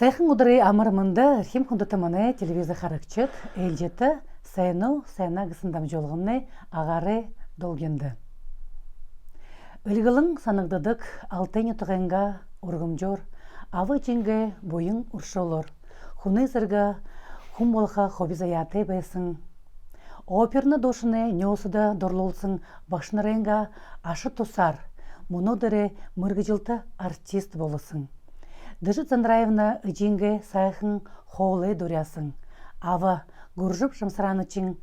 Сайхан өдрийн амарманда хэм хүндэт манай телевизээр харагчид ээлжид сайна гэсэн дамжуулганы агаарэ долгинд. Өлгөлөн санагддаг алтын ятганга ургамжор аважингэ буян уршолор хүнээ зэрэг хүн болха хобизаяатай байсан. Оперны душны нёсда дурлуулсан багш нарынга ашиг тусаар мөнөдөрэ мөргөжилт артист болсон. Дэжит Зандраевна ижингэ сайхан хоолой дурясан. Ава гуржуп шамсранычин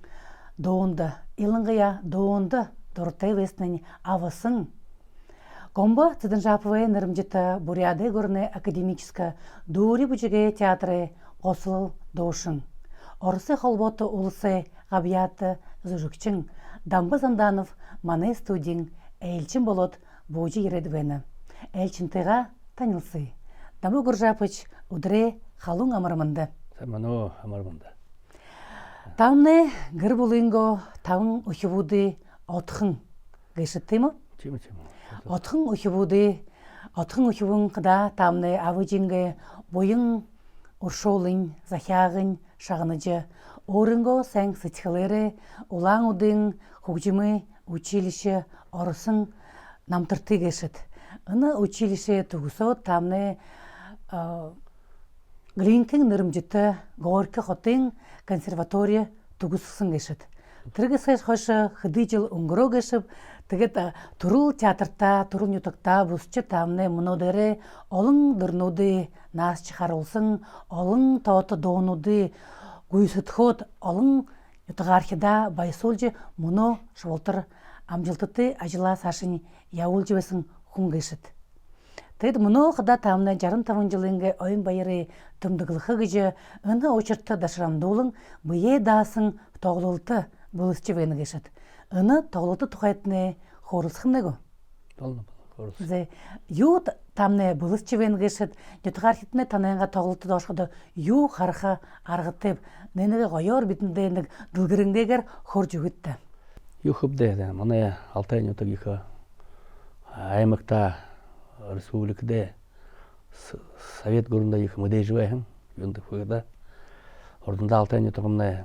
доонда илынгыя доонда дуртай веснын авасын. Гомба Цыдынжаповая нырымжита буряды горны академическа дури бучеге театры қосыл дошын. Орысы холботы улысы ғабияты зужукчин Дамбы Занданов маны студин әлчин болот божи ередвені. Әлчинтыға танылсы. Дамбы Гуржапыч удре халун амарманды. Самано амарманды. Тамны гір бұлыңго тавын ұхивуды отхын гешітті ма? Чима. Отхын ұхивун қыда тамны авыжинге бойын уршолын, захягын, шағыныжы, орынго сәң сытхылары, улаң удың, хугжимы, училище, орысын намтырты гешіт. Ыны училище тугусот тамны Глинкин нырымжыты Горько хотын консерватория тугусысын гешіт. Тіргісіз хошы хыды жыл ұңғыру гешіп, тігіт турул театрта, турул нютықта бұсчы тамны мұнодары олың дырнуды нас чықарылсын, олың тауты доонуды гүйсітхот, олың нютығархида байсолжы мұно шволтыр амжилтыты ажыла сашын яул жібесін хүн гешіт. Тед мұны қыда тамны жарым тавын жылынғы ойын байыры түмдігілігі гіжі үні очыртты дашырамдуылың бұйе дасын тоғылылты бұлысчы вені кешет. Үні тоғылылты тұқайтыны хорылсықын дәгі? Толны Ю тамны бұлысчы вені кешет, нетіғар хитіне танайынға тоғылылты дошқыды ю қарқа арғытып, ненеге ғойор бітіндейінік дылгіріңдегер хор жүгітті. Ю хыбды, мұны алтайын өтік екі аймақта республикада совет гөрінде екі мүдей жібайын, үйінді көйді. Ордында алтайын өтігімні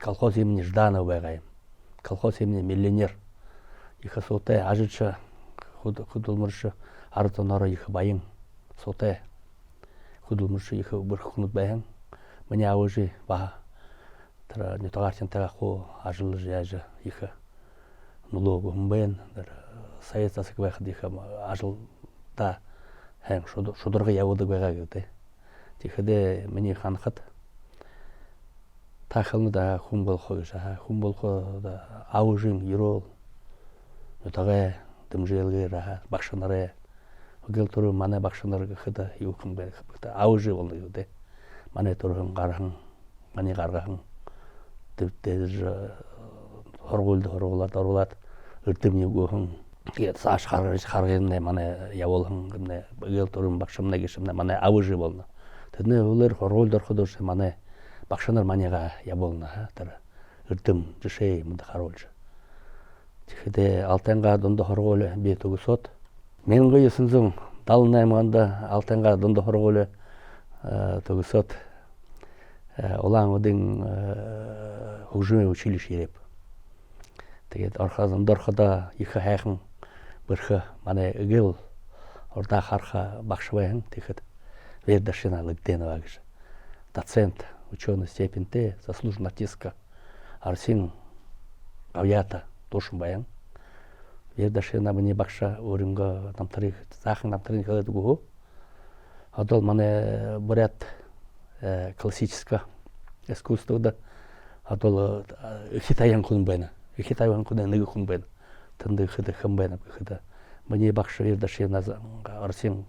колхоз еміне Жданов байғайым. Колхоз еміне миллионер. Екі сотай ажытшы, құдылмыршы, арытын ары екі байын. Сотай құдылмыршы екі бір құнут байын. Міне ауыжы баға. Нетағартен тәға қо ажылы жайжы екі нулогы ұмбайын. Совет засық байқыды екі ажылда әң шудырғы яуды байға кеуді. Текеде мені қанқыт. Тақылны да хум болқы жа, хум болқы да ауыжың ерол, нөтағай дымжелгі раға, бақшанары, өгел тұры маны бақшанары қыда еуқым бәрі қыпықты, ауыжы болды еуді. Маны тұрғын қарғын, маны қарғын, дәдір хорғылды, орғылады, үртімне көғын, саш қарғынне маны яуылғын, өгел тұрын бақшамына кешіміне маны ауыжы болды. Тәдіне олар хорғылды орқыдыршы маны бақшанар манеға яболна, үрдім жүшей мұнды қаролжы. Текеде алтайынға дұнды хорғолы бет үгісот. Мен ғойы сынзым далын аймағында алтайынға дұнды хорғолы түгісот. Олаң өдің ұғжыме училиш ереп. Текед орқазымды орқада екі әйқын бірқы мане үгел орда қарқа бақшыбайын текед вердашина лыгденова кіші. Доцент ученый степень Т, заслуженный артистка Арсин Гавията Тошын баян. Вердаши на мне бақша өрінгі намтырық, зақын намтырық қалады ғу. Адол мане бурят классическое искусствода. Адол хитаян күн байна. Хитаян күн нығы күн байна. Тынды қыды қым байна бұқыды. Мне бақша вердаши на Арсин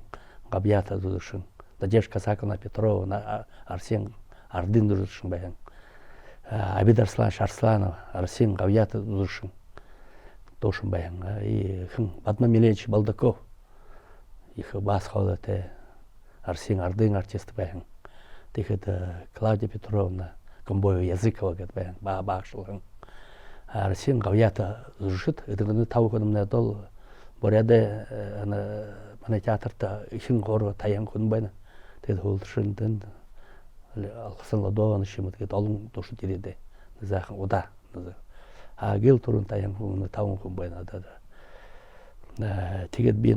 Гавията дұдышын. Надежда Сакана Петрова, Арсен Ардын дұрышын баян. Абид Арслан Шарсланов, Арсен Гавията дұрышын. Дошын баян. Батма Миленч Балдаков. Их бас қолаты Арсен Ардын артисті баян. Текеді Клавдия Петровна Комбоева Языкова гәд баян. Бағшылығын. Арсен Гавията дұрышыд. Үдігіні тау көдіміне дол. Боряды Мана театрта ихин гору таян күн байна. тэгээд хөлшөндөн алгасан лодоон шимэд гээд олон дуушид ирээд заахан удаа гэл түрүүн таян хүн 5 хүн байна одоо тэгээд би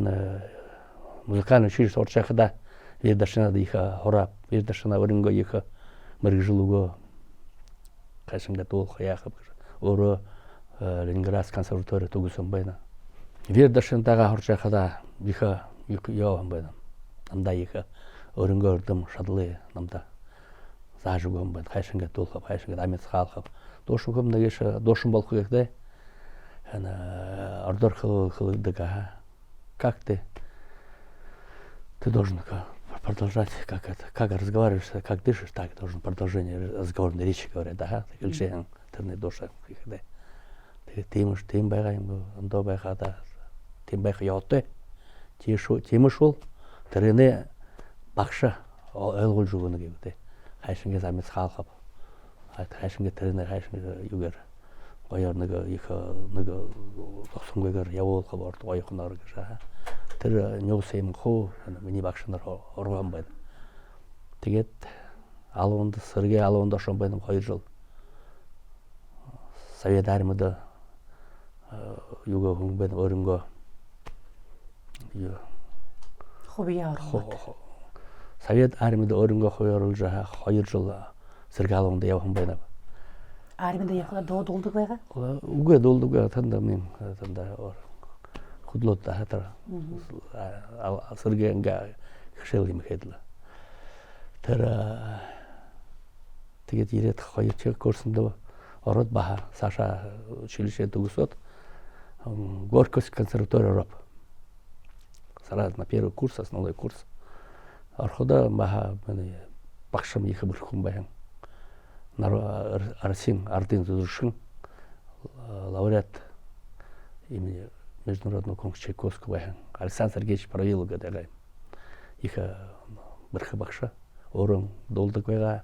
музыкальный училище сурч байхдаа Вердашинад их хорап Вердашина өрөнгө их мэрэгжлүүгөө кашинга дуулах яахав өөрөө Ленинград консерваторид төгссөн байна. Вердашинтайгаа хорж байхдаа их явсан байна. Намдаа их өрөнгө өрдөм шадлы намдаа зааж өгөн байна. Кашинга дуулах, кашинга амиц хаалах. Дууш хүм нэгш дуушин болох гэдэг. Ордор хлыдага. Как ты должен продолжать, как разговариваешь, как дышишь, так должен продолжение разговорной речи говорят, да, илжен тэрний дуушаа хийхдээ. Тэгээд тийм байгаа юм ондоо байхада тийм байх яваатай. Тийм шул тэрний багш ойлгуулж өгнө гэдэг. Хайшингийн амиц хаалхав. Хайшингийн тэрний хайшингийн юугаар гоёор нэг тосонгойгоор явуулах орд гоёхноор гэж. Тэр нюус юм хөө миний багш нар оргон байна. Тэгээд алуунд сэргээ алуунд шон байна 2 жил. Совет армид юугаа хүн байна өрөнгөө хоббиа орох. Совет армид өрөнгөө хойруулж 2 жил сэргээ алуунд явхан байна. Армид явхад дуулдаг байгаа? Үгүй дуулдаг танда худлууд хатар сэргээнга хэшэл юм хэдэл. Тэр тэгээд ирээд 2 жил курсонд ороод баха Саша училище төгсөөд Горьковский консерватория Европ. Сразу на первый курс, основной курс. Орхода баха багшам их бүрхэн байна. Арсин Ардын Зуршин лауреат имени международного конкурса Чайковского байна. Александр Сергеевич Правилов гэдэг их бүрхэн багш өөрөө дуулдаг байгаа.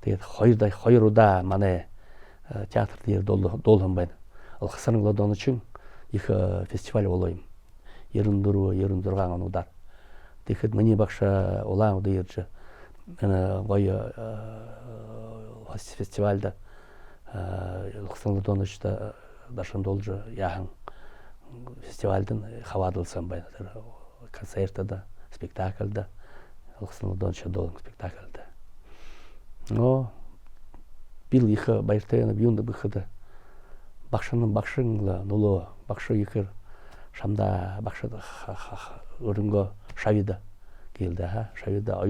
Тэгээд 2 удаа манай театрт дээр дуулсан байна. Алхасран лодооночин их фестиваль болоо юм. 94-96 онуудаар. Тэгэхэд миний багш улаан удаа ирж гоё фестивальда алхасран лодооночта дашан дуулж яахан фестивальд хаваадулсан байна. Тэр концертда, спектакльда алхасран лодооночта дуулсан спектакльда. Но бил их баяртай юунд бэхэд багшин нулоо багш ихэр шамда багш өрөнгө шавида гэлдэ шавида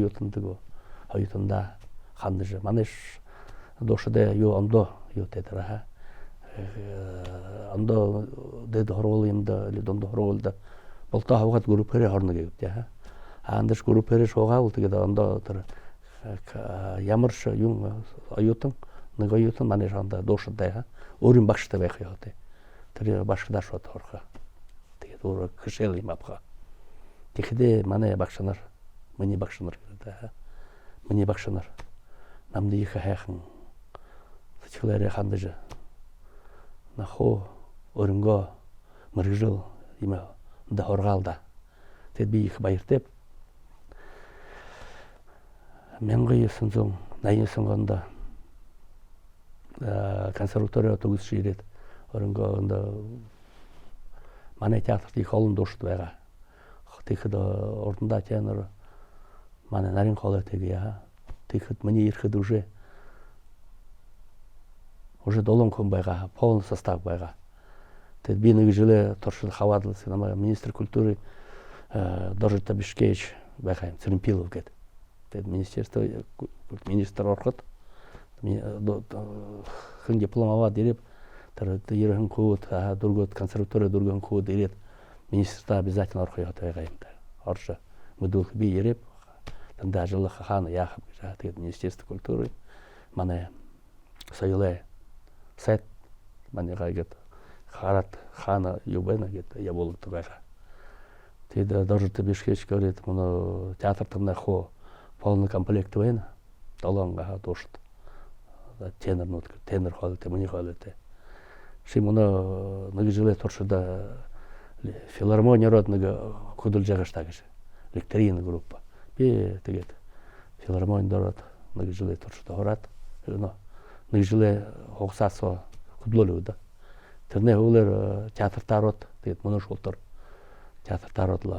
оюутанда хандж манайш дошде ю ондо ю тетра ондо дэд хорвол юмда лидондо хорволда болто хавгат группэрэ хорно гэвдэ андаш группэрэ шогаал тэгээд ондо тэр ямарш юм оюутан нэг оюутан манай шанда дууштай өөрийн багштай байх яа тэ. Тэр багшдаа шууд хорхоо. Тэгээд өөр хэшэл юм апха. Тэгэхдээ манай багш нар миний багш нар гэдэг. Миний багш нар намд их хайхан сэтгэлээрээ хандаж нахо өрөнгөө мэрэгжил юм да хоргаалда. Тэгэд би их баяртай. 1989 онд консерваториа төгсөж ирээд өрөнгөөнд манай театрт их олон дуушд байгаа. Тэгэхэд урдандаа тенор манай нарийн хоолой тэгье. Тэгэхэд миний ирэхэд уже 7 хүн байгаа, полный состав байгаа. Тэгэд би нэг жилээ туршид хаваадлсан намайг министр культуры Доржита Бишкевич байгаа юм, Цэрэмпилов гэдэг. Тэгэд министерство министр ороход хэн диплом аваад ирээд тэр 90 код дөргөд консерватория дөргөн код ирээд министртаа обязательно орох яваад байгаа юм да. Орж мэдүүлэх би ирээд танд ажиллах хаана яах гэж тэгээд министерство культуры манай соёлын сайт манай гайгад хараад хаана юу байна гэдэг явуулдаг байгаа. Тэгээд Доржита Бишкевич говорит, мөн театрт нахо полный комплект байна. 7 дуушд тенор хоолой, миний хоолой. Шимоно нэг жилээ туршida филармониярод нэг хөдөлж байгаа штаа гэж. Лекторийн групп. Би тэгээд филармониндород нэг жилээ туршид хораад нэг жилээ хугацаасаа хөдлөөлөө. Тэрний хөвлөр театртаарууд тэгээд мөнөө шуултар театртаарууд л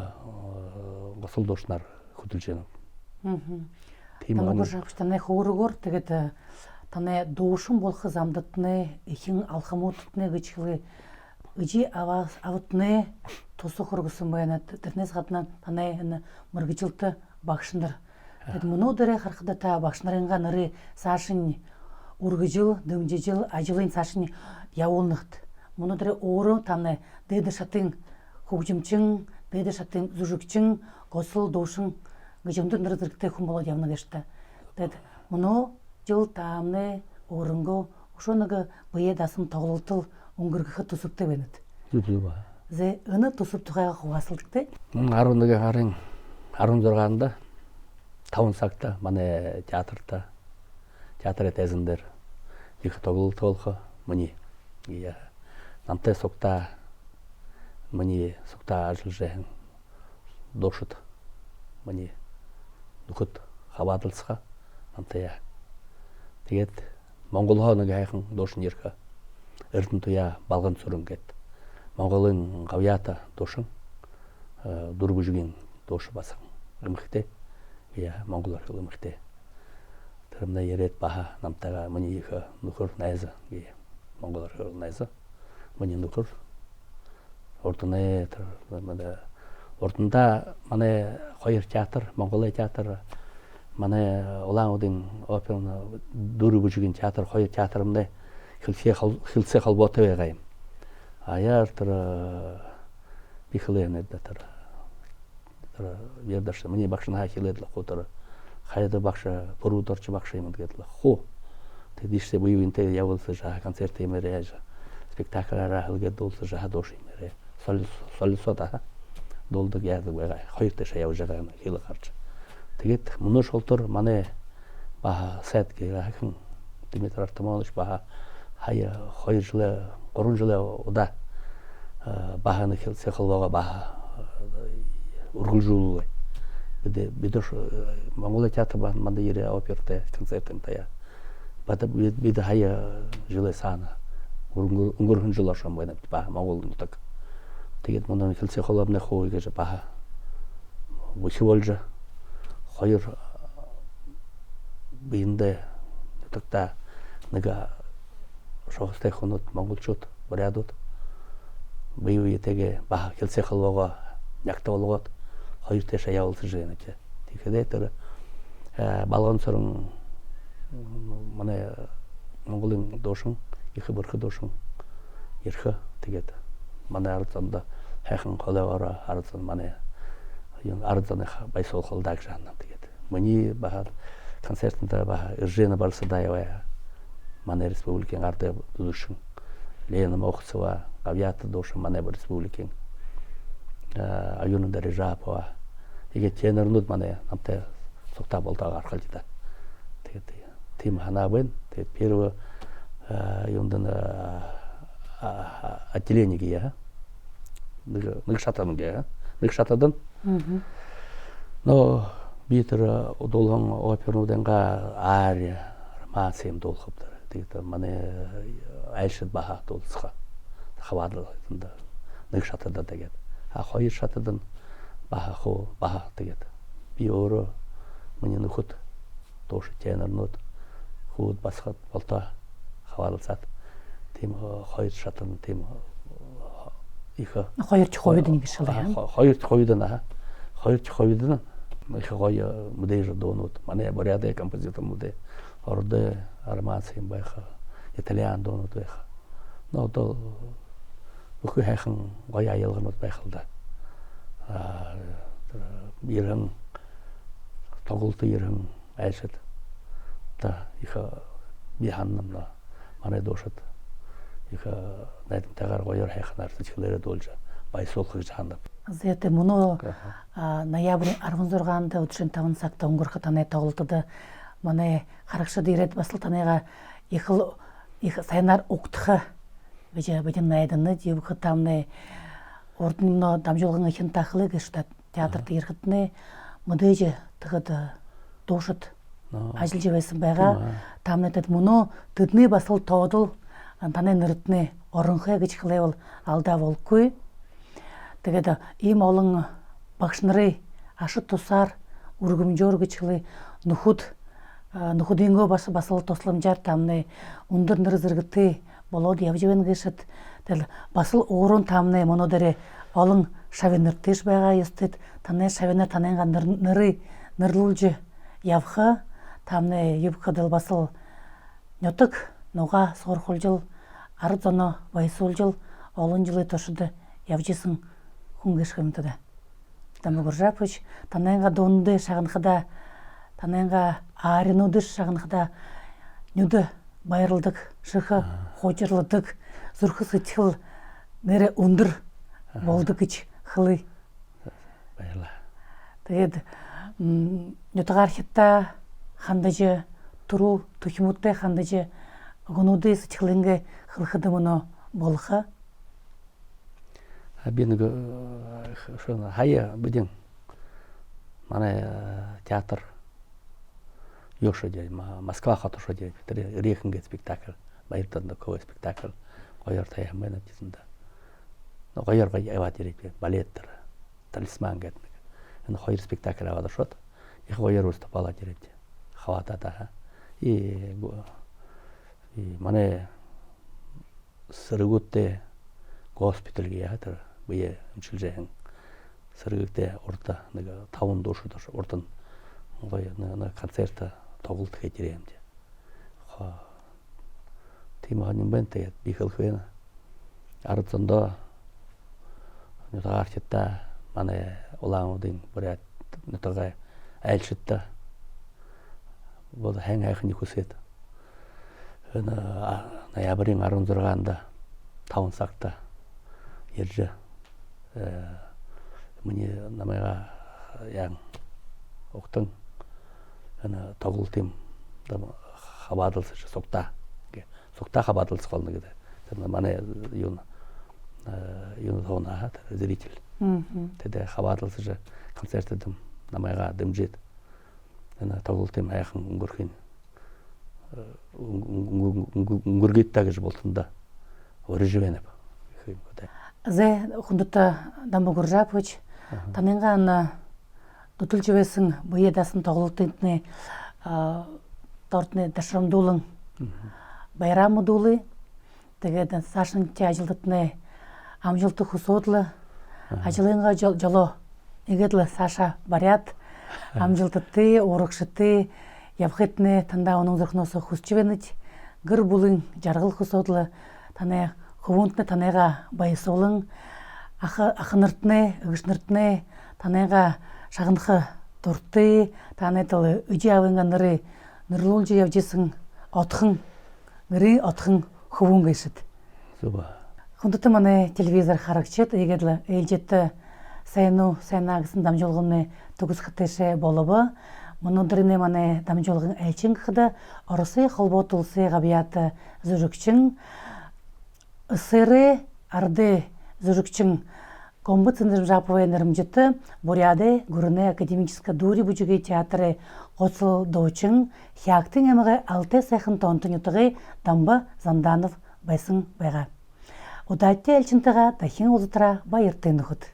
госол дуушнаар хөдөлж байна. Тийм байна. Таны хөөрөгөр тэгээд таны дуушин болох замдтны ихэн алхамуудтны гэж хэлээ үжи аваатны тусах хөргөсөн байна. Тэрнээс гадна таны мөргөжилт багш нар тэгээд мөнөөдөрөө харахад та багш нарынгаа нарыг цаашин үргэжил, дэмжижил, ажлын цаашин явуулнахт мөнөөдөрөө өөрөө таны дээд шатын хөгжимчин, дээд шатын зүжигчин, госол дуушин гэж өндөр нэр зэрэгтэй хүн болоод явна гэж та. Тэгээд мөнөө жил таамны өрөнгөө өшөөнөг бие дасан тоглолтол өнгөргөхөд төсөвтэй байна. Зэ өнө төсөв тухайга хуваалцдаг. 11 гарын 16-нд 5 цагта манай театрын тайзан дээр их тоглолт болох миний намтай сугта миний сугта ажиллаж дуушид миний нөхөд хаваадалцгаа намтай. Тэгээд Монголоо нэг хайхан дуушин ярих Эрдэнэ туяа балган цүрэн гэд Монголын гавьяата дуушин дөрвөжгийн дууш басан эмхтэй Монгол орхил эмхтэй тэрмнэ яриад баха намтайгаа миний их нөхөр найз Монгол орхил найз миний нөхөр урданда манай хоёр театр Монголын театр манай Улаан-удын оперны дөрвөжгийн театр хоёр театрымны хилцээ холбоотой байгаа юм. Аяар тэр бихлэнэд тэр ярдаш миний багш наа хэлээд л хотор хайда багш бүрүүдорч багш юм гэдэг л хоо. Тэгээд ишээ буйвинтэй явуулсан жаа концерт юмэрэж спектаклаараа хэлгээд дуулсан жаа дууш юмэрэ. Солисода дуулдаг яадаг байгаа. Хоёр дэше явж байгаа юм хэл гарч. Тэгээд мөнөө шултар манай баха сайд гэх Дмитрий Артамонович баха хаяа 2 жил 3 жил удаа баханы хэлцээ холбоогоо баха үргэлжлүүлээ. Бид Монголын театр манд ирээ опертэй концертын тая. Бид хаяа жилээ сана өнгөрхөн жил оршон байна баха Монгол нутаг. Тэгээд мөн хэлцээ холбооны хуу гэж баха бүхвэлж хоёр биендээ нутагта нэг шохстэй хонот монголчууд бариадууд биетэйгээ баха хэлцээ холбоогоо нягтаа болгоод хоёр тэшээ явуулсан жаа нэг. Тэгэхээр тэр балган цорон манай Монголын дуушин их бөрхө дуушин ярих тэгээд манай арцанд хайхан холоороо арцан манай юм арцаны байсуулхалдаг жаана тэгээд миний баха концертанд баха Иржена Барсадаева манай республикийн ард дуушин Лена Мохцова гавьяата дуушин манай республикийн аюун дэржапа игээ тенернууд манай намтай сугта болтойгоо архалж да. Тэгээд тийм ханаа байна. Тэгээд первое юундан отделение гия. Нэг шатадан. Но битэр удуулган опернуудынга ария рамасим дуулахдаг. Тэгээд манай айшд баха дуулцгаа. Хаваадалда нэг шатадан тэгээд хоёр шатадан баха тэгээд би өөрөө миний нөхөд дууш тенернууд хүүд басхад болтоо хаваалцаад тийм хоёр шатан тийм их хоёр хувид нэг шиг байна. Хоёр хувид их гоё модер доонууд манай бариаде композитор модер орде армацын байха италиан доонууд байха. Нодо үхэ хайхан гоё аялганууд байхалда. Ирэн тоглолт ирэн айшд та их би ханна манай дуушад их найдамтайгаар гоёор хайхнаар зэчлэрээ дуулж байсуулах гэж хандав. Зэт мөнөө ноябрь 16-нд өдрийн 5 цагт өнгөрөх таны тоглолтод манай харагшид ирээд бас л таныга их сайнаар угдах гэж бидэн найданад явах тамны урдны дамжуулган ихэн тахлыг гэж театрт ирэхэд нэ мөдөж тэгэхэд дуушид ажиллаж байсан байгаа. Таамнадад мөнөө тэдний басал тоодол таны нэрднэ оронхой гэж хэлэвэл алдаа болгүй. Тэгээд ийм олон багш нарын ашиг тусаар өргөмжөөр гэж хэлээ нөхөдийнхөө басал тусламжаар таамны өндөр нэр зэрэгтэй болоод явж байна гэшэд тэл басал уурын таамны мөнөдөрөө олон шавинер тийш байгаа ёстэд таны шавинер танайга нэрийг нэрлүүлж явха таамны юбхадал басал нётог нуга сурхулжил ард зоноо баясуулжил олон жилийн туршид явж исэн хүн гэж хэмтэд. Дамгуржапч танайга дундэ шагнахада танайга ааринууд шагнахада нүд баярладаг шиха хуужирладаг зүрх сэтгэл нэрэ өндөр болдог гэж хэлээ. Баярлаа. Тэгээд нүдгаар хятаа хандаж түрүү төхмөдтэй хандаж гонуудын сэтгэлэнгэ хэлэхэд мөнө болха. Би нэг хаяа бидэн манай театр ёшодяй Москва хатошодяй тэр Рехенге спектакль баяртанд көө спектакль гоёр таяа мэнэ гэсэн да. Гоёр яваад ирээ балет талисман гэдэг. Энэ хоёр спектакль аваад шууд их гоёр үст балаад ирээ. Хавата та. И манай сэргүүтээ госпиталь яатар бие өмчилжээн сэргүүтээ урда нэг 5 дуушид урд нь гоё нэг концерт тоглолт хийж ирээ юм дээ. Тийм хаан бэнтэй би хэлхэн ард зондоо нутагаарчта манай улаануудын бүрээд нутагаа айлшидта бол хайхны хүсээд ноябрын 16-нд 5 цагта ирж миний намайга яан огтон тоглолтын хаваадалж согта хаваадалж болно гэдэг. Тэр манай юу тоонаа зритель. Тэгээд хаваадалж концертэд намайга дэмжиж тоглолтын айхан өнгөрхийн өнгөргийтэй гэж болтонда өрөж байна. Зэ хүндэт дамгуржапч танингаан дутулж байсан буяа дасан тоглолтын дордны дашрамдуулан баярамдуулы тэгээд сашинти ажилтны амжилт хүсөөдлө ажлынга жолоо игэдл саша барят амжилттай урагштай явхэтнэ тандаа өнөө зөрхнөөс хүсч бэнэж гэр бүлийн жаргал хүсөөдлө таны хөвөнтнэ таныга баясуулан ах нартнэ эгч нартнэ таныга шагнах дуртай танайдал үжиавын нарын нэрлүүлж явж исэн отхон нэрийн отхон хөвөн гэшэд. Хүндэт манай телевизор харагчид игэдл ээлжит сайн сайнаа гэсэн дамжуулганы төгсгөтэйшээ болов. Өнөөдрийн манай дамжуулгын айлчин гэхэд Оросын холбоот улсын гавьяат зүрхчин СР арды зүрхчин Гомбот Цэнтржаповой нэрмжит Буряды Гурны академическая дури бүжигийн театры гоцол дуучин хягтын амга алтай сайхан тонтон ютгы Дамба Занданов байсан байгаа. Удаатай айлчинтайгаа дахин уулзтраа баяртай нөхөд.